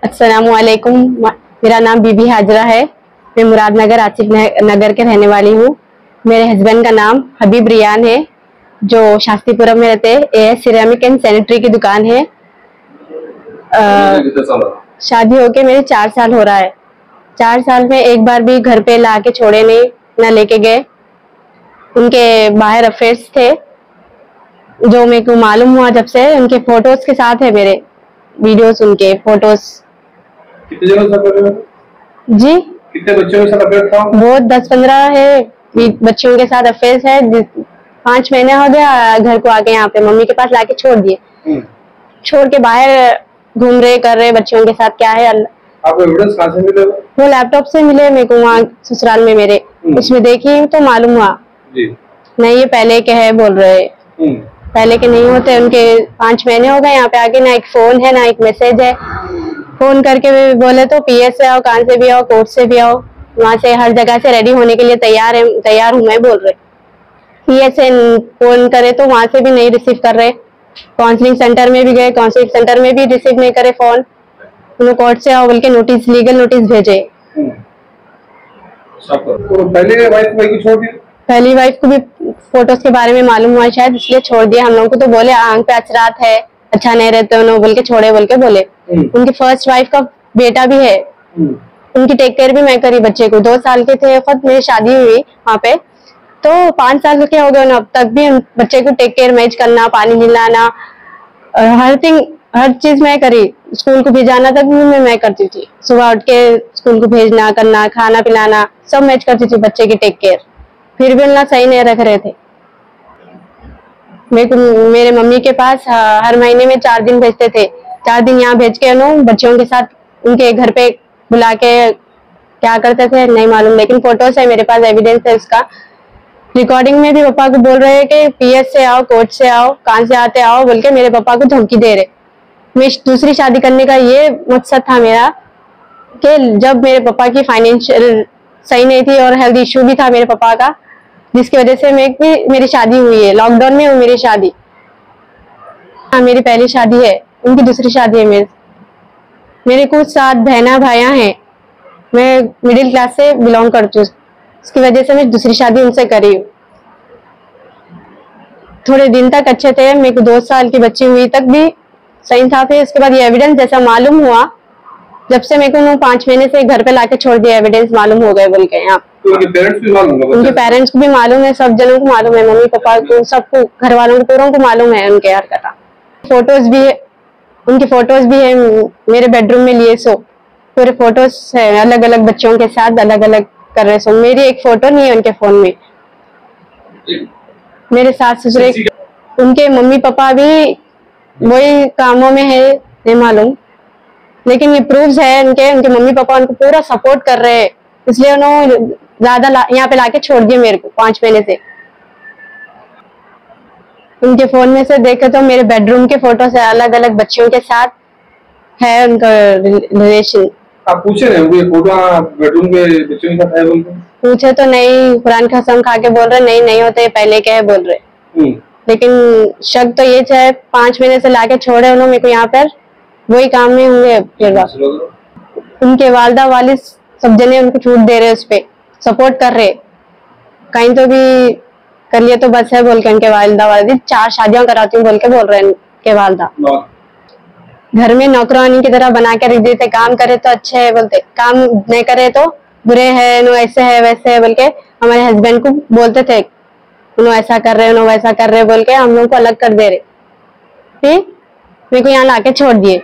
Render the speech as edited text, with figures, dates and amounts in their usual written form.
अस्सलामुअलैकुम। मेरा नाम बीबी हाजरा है। मैं मुरादनगर आसिफ नगर के रहने वाली हूँ। मेरे हस्बैंड का नाम हबीब रियान है, जो शास्त्रीपुरम में रहते हैं। ये सिरेमिक एंड सैनिटरी की दुकान है। शादी होके मेरे 4 साल हो रहा है। 4 साल में एक बार भी घर पे ला के छोड़े नहीं, ना लेके गए। उनके बाहर अफेयर्स थे, जो मेरे को मालूम हुआ जब से। उनके फोटोज के साथ है मेरे वीडियोस, उनके फोटोज। कितने जगह सफर जी, कितने बच्चों के साथ अफेयर था? बहुत 10-15 है बच्चों के साथ अफेयर है। 5 महीने हो गया घर को आके, यहाँ पे मम्मी के पास लाके छोड़ दिए। छोड़ के बाहर घूम रहे कर रहे बच्चों के साथ। क्या है आपको एविडेंस कहाँ से मिले? वो लैपटॉप से मिले मेरे को, वहाँ ससुराल में मेरे। उसमें देखी तो मालूम हुआ। जी। नहीं, ये पहले के है बोल रहे। पहले के नहीं होते। उनके 5 महीने हो गए यहाँ पे आके, ना एक फोन है ना एक मैसेज है। फोन करके बोले तो पीएस से आओ, कान से भी आओ, कोर्ट से भी आओ। वहां से हर जगह से रेडी होने के लिए तैयार हूँ मैं बोल रहे। पीएस से फोन करे तो वहां से भी नहीं रिसीव कर रहे। काउंसलिंग सेंटर में भी गए, काउंसलिंग सेंटर में भी रिसीव नहीं करे फोन। उन्होंने कोर्ट से आओ बोल के नोटिस, लीगल नोटिस भेजे। तो पहले वाइफ को छोड़ दिया? पहली वाइफ को भी फोटोज के बारे में मालूम हुआ शायद, इसलिए छोड़ दिया। हम लोगों को तो बोले आंख पे अचरात है, अच्छा नहीं रहते उन्होंने बोल के छोड़े बोल के बोले। उनकी फर्स्ट वाइफ का बेटा भी है। उनकी टेक केयर भी मैं करी बच्चे को। 2 साल के थे खुद मेरी शादी हुई वहाँ पे, तो 5 साल के हो गए उन्हें। अब तक भी बच्चे को टेक केयर मैच करना, पानी मिलाना, हर चीज मैं करी। स्कूल को भेजाना तक भी मैं करती थी। सुबह उठ के स्कूल को भेजना करना, खाना पिलाना सब मैच करती थी बच्चे की टेक केयर। फिर भी उन्हें सही नहीं रख रहे थे। मेरे मम्मी के पास हर महीने में 4 दिन भेजते थे। 4 दिन यहाँ भेज के उन्होंने बच्चों के साथ उनके घर पे बुला के क्या करते थे नहीं मालूम, लेकिन फोटोज है मेरे पास, एविडेंस है उसका। रिकॉर्डिंग में भी पापा को बोल रहे हैं कि पीएस से आओ, कोर्ट से आओ, कहाँ से आते आओ बोल के मेरे पापा को धमकी दे रहे। मैं दूसरी शादी करने का ये मकसद था मेरा कि जब मेरे पापा की फाइनेंशियल सही नहीं थी और हेल्थ इश्यू भी था मेरे पापा का, जिसकी वजह से मेरी शादी हुई है। लॉकडाउन में हुई मेरी शादी। हाँ, मेरी पहली शादी है, उनकी दूसरी शादी है मेरे कुछ 7 बहना भाइयां हैं। मैं मिडिल क्लास से बिलोंग करती हूँ, इसकी वजह से मैं दूसरी शादी उनसे करी हूँ। थोड़े दिन तक अच्छे थे, मेरे को 2 साल की बच्ची हुई तक भी सही था। फिर उसके बाद ये एविडेंस जैसा मालूम हुआ, जब से मेरे को 5 महीने से घर पे लाके छोड़ दिया, एविडेंस मालूम हो गए बोल के। यहाँ उनके पेरेंट्स को भी मालूम है, सब जनों को मालूम है, मम्मी पापा को, सबको, घर वालों को, पूरों को मालूम है उनके हरकत। फोटोज भी है, उनकी फोटोज भी है मेरे बेडरूम में लिए। सो पूरे फोटोज है अलग अलग बच्चों के साथ, अलग अलग कर रहे। सो मेरी एक फोटो नहीं है उनके फोन में। मेरे सास ससुर, उनके मम्मी पापा भी वही कामों में है नहीं मालूम, लेकिन ये प्रूफ्स है उनके मम्मी पापा उनको पूरा सपोर्ट कर रहे हैं। इसलिए उन्होंने ज्यादा यहाँ पे लाके छोड़ दिया मेरे को 5 महीने से। उनके फोन में से देखे तो मेरे बेडरूम के फोटो से अलग अलग बच्चियों के साथ है उनका रिलेशन। आप पूछे नहीं फोटो बेडरूम के बच्चों के साथ है बोल के? पूछे तो नहीं, कुरान की कसम खा के बोल रहे नहीं होते, पहले के है बोल रहे। लेकिन शक तो ये है 5 महीने से लाके छोड़े उन्होंने मेरे को यहाँ पर, वही काम में हुए। उनके वालदा वालिद सब जने उनको छूट दे रहे, उस पे सपोर्ट कर रहे। कहीं तो भी कर लिया तो बस है बोल के उनके वालिदा वालिद 4 शादियां कराती हूँ बोल के बोल रहे हैं उनके वालदा। घर में नौकरानी की तरह बना के रख देते, काम करे तो अच्छे है बोलते, काम नहीं करे तो बुरे है, नो ऐसे है वैसे है बोल के हमारे हस्बैंड को बोलते थे। उन्हों ऐसा कर रहे, उन्हों वैसा कर रहे बोल के हम लोग को अलग कर दे रहे। फिर मेरे को यहाँ लाके छोड़ दिए।